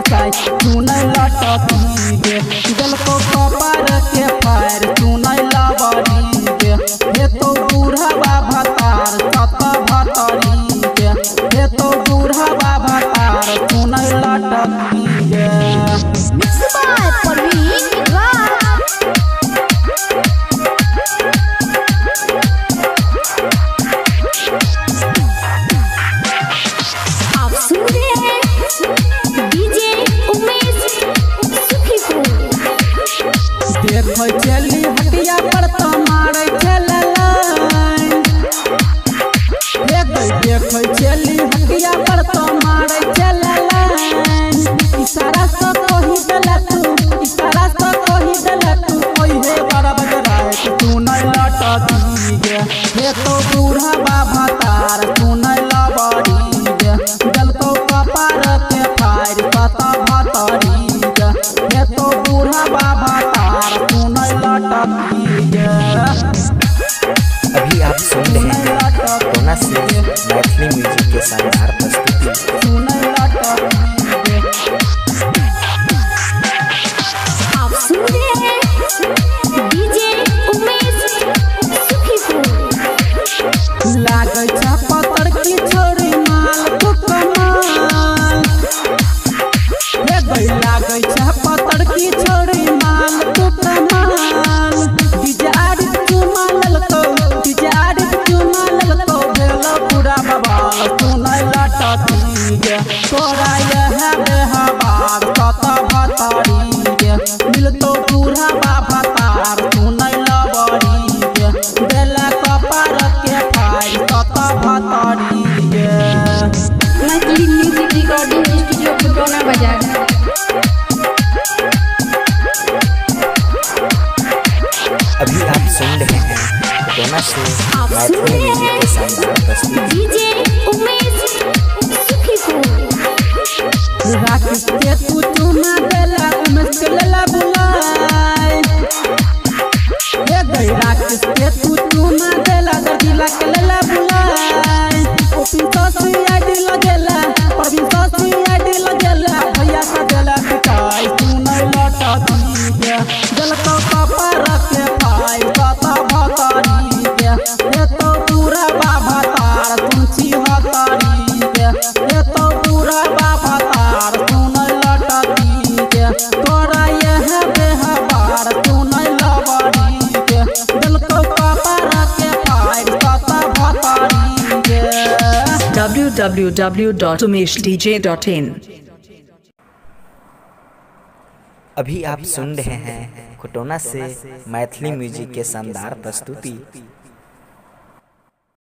पिटाई सुनै लटकी गे दिल को कपार के फायर सुनै लबड़ी गे हे तो बूढ़ा भतार सत भतरी गे हे तो बूढ़ा भतार सुनै लटकी गे मिक्स बाय परवीन राज। आप सुन रहे हैं डीजे उमेश सुखीपुर। देखो चली हटिया पर तो मारे चललाई देखो चली हटिया पर तो मारे चललाई इशारा से कही देला तू इशारा से कही देला तू ओहे बड़ा बजराए तू नहीं लटकी गे हे तो बूढ़ा भतार तू नहीं लबड़ी गे दिल को कपार के फायर सत भतरी गे हे तो बूढ़ा भतार तू नहीं लटकी गे। अभी आप सुन रहे हैं कोना से मैथिली म्यूजिक के शानदार प्रस्तुति। आप सुन रहे हैं डीजे उमेश सुखीपुर। लागै छा पतर की छोरी माल तू कमाल हे गई लागै छा पतर की छोरी माल तू कमाल बिजारी चुमा ललको भेलो पूरा बवाल सुनै लटकी गे तोरा यह बेहबार सत भतरी गे मिलतो बूढ़ा भतार सुनै लबड़ी गे देला कपार के फायर सत भतरी गे। Maithili music recording studio Khutauna बाजार। अभी आप सुन रहे हैं कोना से आप सुन मैथिली रहे म्यूजिक के शानदार हैं प्रस्तुति। डीजे उमेश सुखीपुर। राकेश के तू चुमा देला उमेश के लेला बुलाई हे गई राकेश के तू चुमा देला दिला के लेला बुलाई ओपी ससी आईडी लगेला परवीन ससी आईडी लगेला भैया का देला पिटाई सुनै लटकी गे दिल को कपार के फायर सत भतरी गे हे तो पूरा भतार तुमची हतरी गे हे तो पूरा भतार सुनै लटकी गे तोरा यह बेहबार सुनै लबड़ी गे दिल को कपार के फायर सत भतरी गे। www.umeshdj.in। अभी आप सुन रहे हैं खुटौना से मैथिली म्यूजिक के शानदार प्रस्तुति।